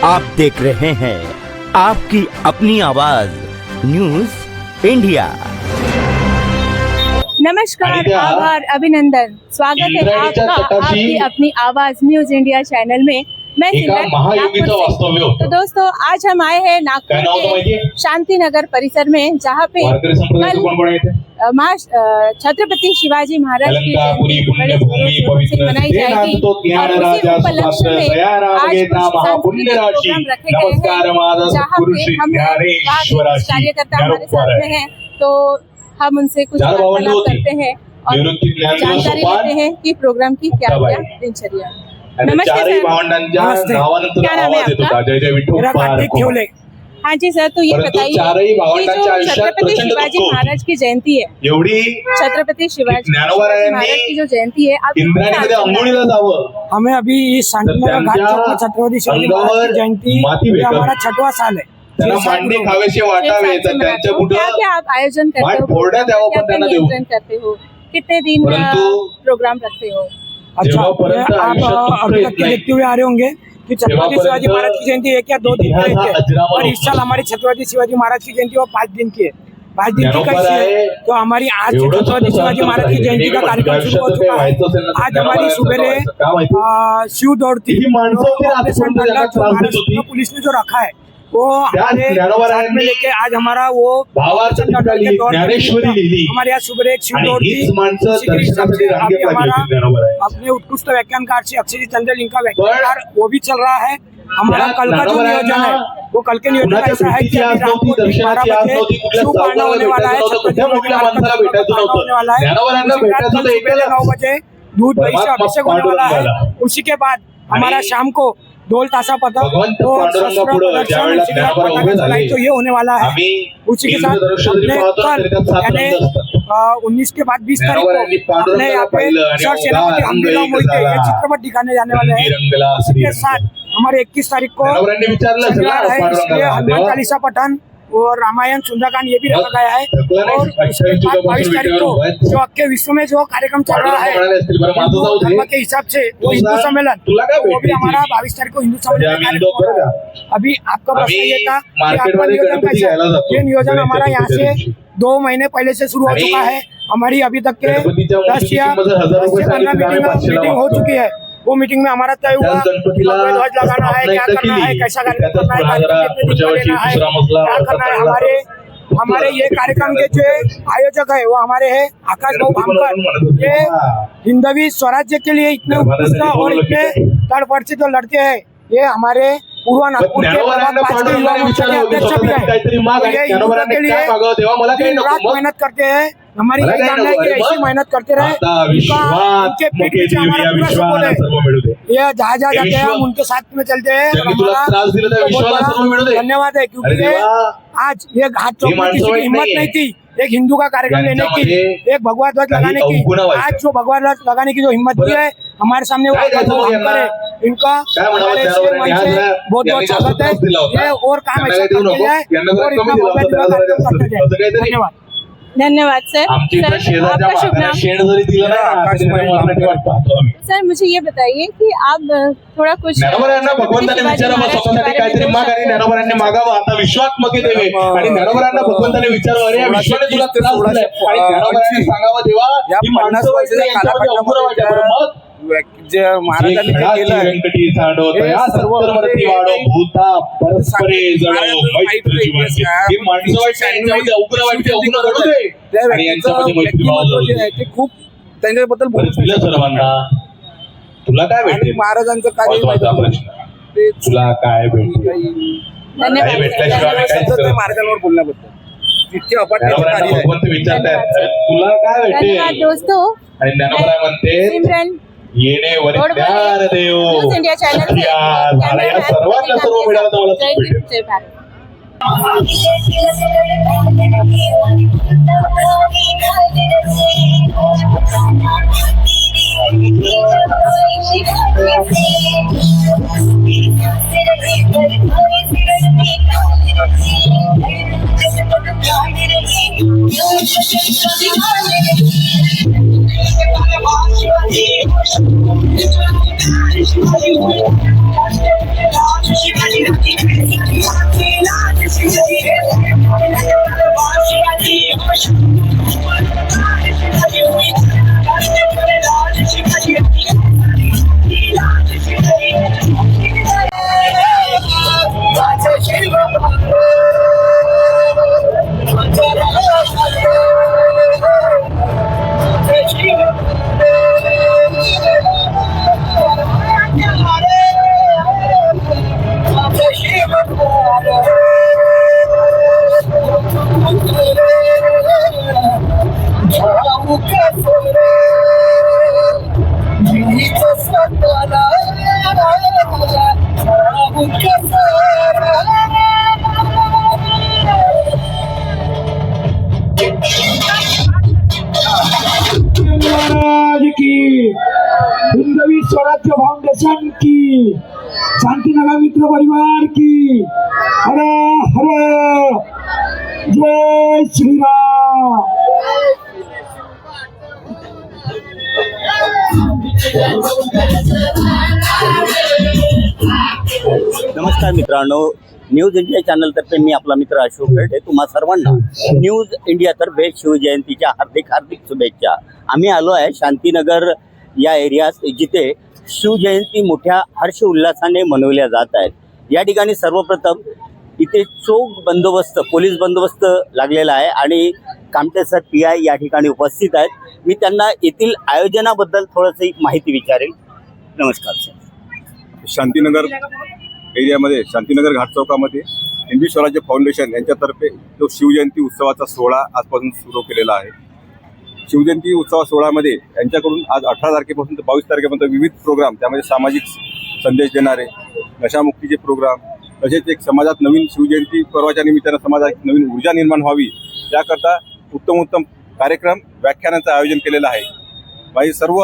आप देख रहे हैं आपकी अपनी आवाज न्यूज इंडिया। नमस्कार, आभार, अभिनंदन। स्वागत है आपका आपकी अपनी आवाज न्यूज इंडिया चैनल में। मैं महायोगीचं वास्तव्य होतं। तो दोस्तों, आज हम आए हैं नागपुर के शांति नगर परिसर में, जहाँ पे छत्रपति शिवाजी महाराज की जयंती बड़े धूमधाम से मनाई जाएगी और उसी उपलक्ष्य में आज सांस्कृतिक प्रोग्राम रखे गए हैं, जहाँ पे हम कार्यकर्ता हमारे साथ में हैं। तो हम उनसे कुछ वार्तालाप करते हैं और जानकारी लेते हैं कि प्रोग्राम की क्या दिनचर्या। नमस्ते सर, क्या नाम है आपका? हाँ जी सर, तो ये बताइए कि जो छत्रपति शिवाजी महाराज की जयंती है, छत्रपति शिवाजी महाराज की जो जयंती है, हमें अभी इस शांतिनगर घाट चौक में छत्रपति शिवाजी महाराज की जयंती हमारा 6वां साल है। क्या क्या आप आयोजन करते हो, क्या नियंत्रण करते हो, कितने दिन प्रोग्राम रखते हो? अच्छा, आप अभी तक देखते हुए आ रहे होंगे कि छत्रपति शिवाजी महाराज की जयंती 1 या 2 दिन की है, और इस साल हमारी छत्रपति शिवाजी महाराज की जयंती वो 5 दिन की है। 5 दिन की कैसी है, तो हमारी आज छत्रपति शिवाजी महाराज की जयंती का कार्यक्रम शुरू हो चुका है। आज हमारी सुबह शिव दौड़ थी, पुलिस ने जो रखा है वो हमारे में लेके आज हमारा वो हमारे यहाँ सुबह एक शिव दौड़ थी। हमारा अपने उत्कृष्ट व्याख्यानकार से अक्षय चंद्र इनका व्याख्यानकार वो भी चल रहा है। हमारा कल का जो नियोजन है वो कल के नियोजन ऐसा है कि अभी रात को 12 बजे शिव पारणा होने वाला है, होने वाला है। 9 बजे दूध दही से अभिषेक होने वाला है। उसी के बाद हमारा शाम को ढोल ताशा पथक तो ये होने वाला है। उसी के साथ अपने कल यानी 19 के बाद 20 तारीख को अपने यहाँ पे सर सेनापति हमदिला मोहिते ये चित्रपट दिखाने जाने वाले हैं। उसी के साथ हमारे 21 तारीख को शनिवार है, इसलिए हनुमान चालीसा पठन और रामायण सुंदरकांड ये भी रखा गया है। और उसके बाद 22 तारीख को जो आपके विश्व में जो कार्यक्रम चल रहा है हिंदू धर्म के हिसाब से वो हिंदू सम्मेलन, वो भी हमारा 22 तारीख को हिंदू सम्मेलन कार्यक्रम हो रहा है। अभी आपका प्रश्न ये था कि आपका नियोजन कैसा है? ये नियोजन हमारा यहाँ से 2 महीने पहले से शुरू हो चुका है। हमारी अभी तक के 10 या 15 मीटिंग हो चुकी है। वो मीटिंग में हमारा तय हुआ ध्वज लगाना है, क्या करना है, कैसा कार्यक्रम करना है, क्या करना है। हमारे ये कार्यक्रम के जो आयोजक है वो हमारे हैं आकाश भाऊ भामकर। ये हिंदवी स्वराज्य के लिए इतने उत्कृष्ट और इतने तड़पड़ से जो लड़के हैं, ये हमारे पूर्व नागपुर के युवा मोर्चा के अध्यक्ष भी है। ये हिंदुओं के लिए दिन रात मेहनत करते हैं। हमारी यही कामना है कि ऐसी मेहनत करते रहे। उनके पीठ पीछे हमारा पूरा सपोर्ट है। ये जहाँ जाते हैं हम उनके साथ में चलते हैं। धन्यवाद है, क्योंकि आज ये घाट चौक में किसी की हिम्मत नहीं थी एक हिंदू का कार्यक्रम लेने की, एक भगवा ध्वज लगाने की। आज जो भगवा ध्वज लगाने की जो हिम्मत दी है हमारे सामने वो है, इनका बहुत बहुत स्वागत है। ये और काम ऐसा करते जाए और इतना भव्य कार्यक्रम करते जाए। धन्यवाद। धन्यवाद सर। आपका शुभ नाम? सर, मुझे ये बताइए कि आप थोड़ा कुछ भगवंताने विचारावं, स्वतःसाठी काहीतरी माग आणि ज्ञानोबांनी मागावं। आता विश्वात्मक देवे आणि ज्ञानोबांना भगवंताने विचारावं, अरे या विश्वाने तुला त्रास दिलाय आणि ज्ञानोबांनी सांगावं, देवा ही माणसं मग जे महाराजांनी केलं व्यंकटी सांडवत या सत्तरवरती वाढो भूता परस्परे जळो मैत्री जीवाची ही माणसं वाईट यांच्यामध्ये उग्र वाईट उग्र घडू दे आणि यांच्यामध्ये मैत्री भाव जळू दे। ते खूप त्यांच्याबद्दल बोललं सर्वांना। तुला काय भेटले महाराजांचं कार्य? तुला काय भेटले? धन्यवाद महाराजांवर बोलण्याबद्दल इतके अपाट भगवंत विचारतायत तुला काय भेटले? धन्यवाद दोस्तों। आणि ज्ञानोबा म्हणते येणे वरिज्ञान देव इंडिया चैनल या सर्वांना सर्व मिळालं तर मला सुख भेटेल। जय भारत। Shivaji स्वराज्य फाउंडेशन की, शांतिनगर मित्र परिवार की, हर हर जय श्रीराम। नमस्कार मित्रांनो, न्यूज इंडिया चॅनलतर्फे मी आपला मित्र अशोक खर्डे तुम्हा सर्वांना न्यूज इंडियातर्फे शिवजयंतीच्या हार्दिक हार्दिक शुभेच्छा। आम्ही आलो आहे शांतीनगर या एरियात, जिथे शिवजयंती मोठ्या हर्ष उल्हासाने मनवल्या जात आहेत। या ठिकाणी सर्वप्रथम इथे चोख बंदोबस्त, पोलीस बंदोबस्त लागलेला आहे आणि कामटे सर PI या ठिकाणी उपस्थित आहेत। मी त्यांना येथील आयोजनाबद्दल थोडंसं माहिती विचारेल। नमस्कार सर। शांतीनगर एरियामध्ये, शांतीनगर घाट चौकामध्ये हिंदवी स्वराज्य फाउंडेशन यांच्यातर्फे जो शिवजयंती उत्सवाचा सोहळा आजपासून सुरू केलेला आहे। शिवजयंती उत्सव सोहळ्यामध्ये यांच्याकडून आज 18 तारखेपासून ते 22 तारखेपर्यंत विविध प्रोग्राम, त्यामध्ये सामाजिक संदेश देणारे, नशामुक्तीचे प्रोग्राम, तसेच एक समाजात नवीन शिवजयंती पर्वाच्या निमित्तानं समाजात नवीन ऊर्जा निर्माण व्हावी याकरता उत्तम उत्तम कार्यक्रम, व्याख्यानांचं आयोजन केलेलं आहे। माझी सर्व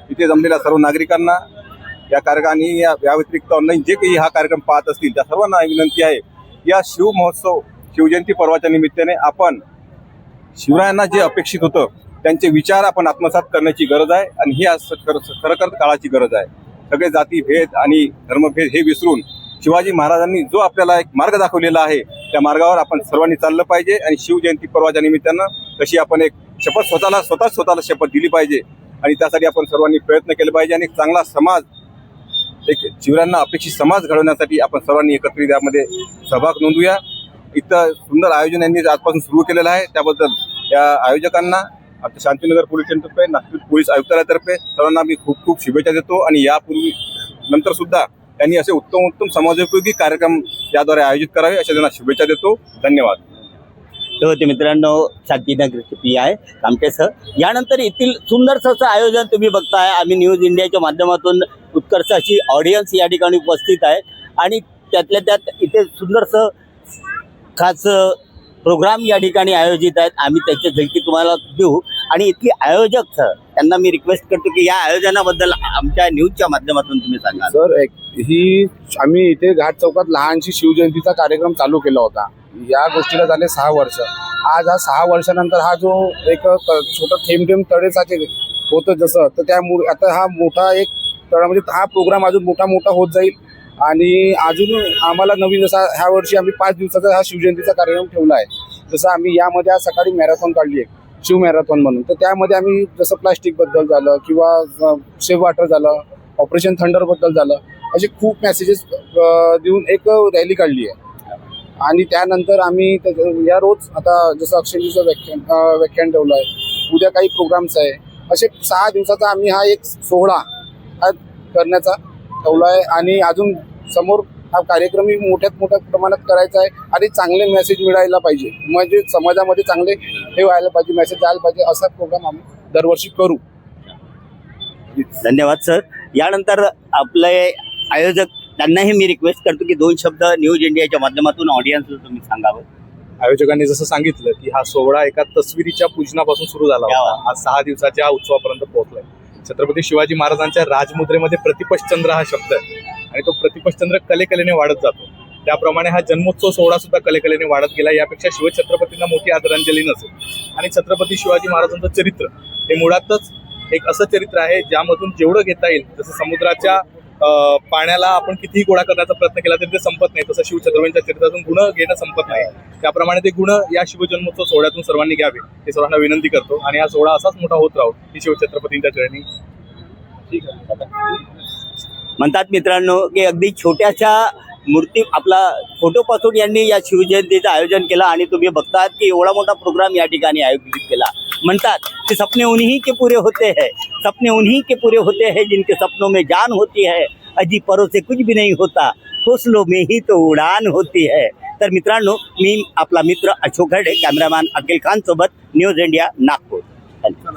इथे जमलेल्या सर्व नागरिकांना या कार्यक्रमाने या व्यतिरिक्त ऑनलाईन जे काही हा कार्यक्रम पाहत असतील त्या सर्वांना विनंती आहे, या शिव महोत्सव शिवजयंती पर्वाच्या निमित्ताने आपण शिवरायांना जे अपेक्षित होतं त्यांचे विचार आपण आत्मसात करण्याची गरज आहे आणि ही आज खरोखर काळाची गरज आहे। सगळे जाती भेद आणि धर्मभेद हे विसरून शिवाजी महाराजांनी जो आपल्याला एक मार्ग दाखवलेला आहे त्या मार्गावर आपण सर्वांनी चाललं पाहिजे आणि शिवजयंती पर्वाच्या निमित्तानं तशी आपण एक शपथ स्वतःला शपथ दिली पाहिजे आणि त्यासाठी आपण सर्वांनी प्रयत्न केले पाहिजे आणि एक चांगला समाज, एक शिवरायांना अपेक्षित समाज घडवण्यासाठी आपण सर्वांनी एकत्रित यामध्ये सहभाग नोंदवूया। इथं सुंदर आयोजन यांनी आजपासून सुरू केलेलं आहे, त्याबद्दल या आयोजकांना आमच्या शांतीनगर पोलीस स्टेशनतर्फे, नागपूर पोलीस आयुक्तालयातर्फे सर्वांना मी खूप खूप शुभेच्छा देतो आणि यापूर्वी नंतर सुद्धा त्यांनी असे उत्तम उत्तम समाजोपयोगी कार्यक्रम याद्वारे आयोजित करावे अशा त्यांना शुभेच्छा देतो। धन्यवाद। तर होते मित्रांनो शांतीनगरचे PI कामटे सर। यानंतर येथील सुंदरसं असं आयोजन तुम्ही बघताय। आम्ही न्यूज इंडियाच्या माध्यमातून उत्कर्ष अशी ऑडियन्स या ठिकाणी उपस्थित आहे आणि त्यातल्या त्यात इथे सुंदरसं खास प्रोग्राम या ठिकाणी आयोजित आहेत। आम्ही त्याची झलकी तुम्हाला देऊ आणि इथली आयोजक सर त्यांना मी रिक्वेस्ट करतो की या आयोजनाबद्दल आमच्या न्यूजच्या माध्यमातून तुम्ही सांगा। सर, ही आम्ही इथे घाट चौकात लहानशी शिवजयंतीचा कार्यक्रम चालू केला होता। या गोष्टीला झाले 6 वर्ष। आज हा 6 वर्षानंतर हा जो एक छोटा थेंब थेंब तळेसाचे होतं जसं, तर त्यामुळे आता हा मोठा एक तळा, म्हणजे हा प्रोग्राम अजून मोठा होत जाईल आणि अजून आम्हाला नवीन, जसा ह्या वर्षी आम्ही 5 दिवसाचा हा शिवजयंतीचा कार्यक्रम ठेवला आहे। जसं आम्ही यामध्ये आज सकाळी मॅरेथॉन काढली आहे, शिव मॅरेथॉन म्हणून। तर त्यामध्ये आम्ही जसं प्लास्टिकबद्दल झालं किंवा सेव्ह वॉटर झालं, ऑपरेशन थंडरबद्दल झालं, असे खूप मेसेजेस देऊन एक रॅली काढली आहे। आणि त्यानंतर आम्ही या रोज आता जसं अक्षयजीचं व्याख्यान ठेवलं आहे, उद्या काही प्रोग्राम्स आहे, असे 6 दिवसाचा आम्ही हा एक सोहळा हा करण्याचा ठेवला आहे आणि अजून समोर हा कार्यक्रमही मोठ्या प्रमाणात करायचा आहे आणि चांगले मेसेज मिळायला पाहिजे, म्हणजे समाजामध्ये चांगले हे व्हायला पाहिजे, मेसेज जायला पाहिजे, असा प्रोग्राम आम्ही दरवर्षी करू। धन्यवाद सर। यानंतर आपले आयोजक त्यांनाही मी रिक्वेस्ट करतो की 2 शब्द न्यूज इंडियाच्या माध्यमातून ऑडियन्सला तुम्ही सांगावं। आयोजकांनी जसं सांगितलं की हा सोहळा एका तस्वीरीच्या पूजनापासून सुरू झाला होता, आज 6 दिवसाच्या उत्सवापर्यंत पोहोचलाय। छत्रपती शिवाजी महाराजांच्या राजमुद्रेमध्ये प्रतिपश्चंद्र हा शब्द आहे आणि तो प्रतिपश्चंद्र कलेकलेने वाढत जातो। त्याप्रमाणे हा जन्मोत्सव सोहळा सुद्धा कलेकलेने वाढत गेला। यापेक्षा शिवछत्रपतींना मोठी आदरांजली नसेल। आणि छत्रपती शिवाजी महाराजांचं चरित्र हे मुळातच एक असं चरित्र आहे ज्यामधून जेवढं घेता येईल, जसं समुद्राच्या पाण्याला आपण कितीही गोळा करण्याचा प्रयत्न केला तरी ते संपत नाही, तसं शिवछत्रपतींच्या चरित्रातून गुण घेणं संपत नाही। त्याप्रमाणे ते गुण या शिवजन्मोत्सव सोहळ्यातून सर्वांनी घ्यावे हे सर्वांना विनंती करतो आणि हा सोहळा असाच मोठा होत राहो ही शिवछत्रपतींच्या चरणी। ठीक आहे। म्हणतात मित्रांनो की अगदी छोट्याशा मूर्ती आपला फोटोपासून यांनी या शिवजयंतीचं आयोजन केलं आणि तुम्ही बघतात की एवढा मोठा प्रोग्राम या ठिकाणी आयोजित केला। म्हणतात की सपने उन्हीं के पूरे होते हैं, सपने उन्हीं के पूरे होते हैं जिनके सपनों में जान होती है, अजी परों से कुछ भी नहीं होता, हौसलों में ही तो उड़ान होती है। तर मित्रांनो, मी आपला मित्र अशोक खर्डे, कॅमेरामॅन अखिल खान सोबत न्यूज इंडिया नागपूर।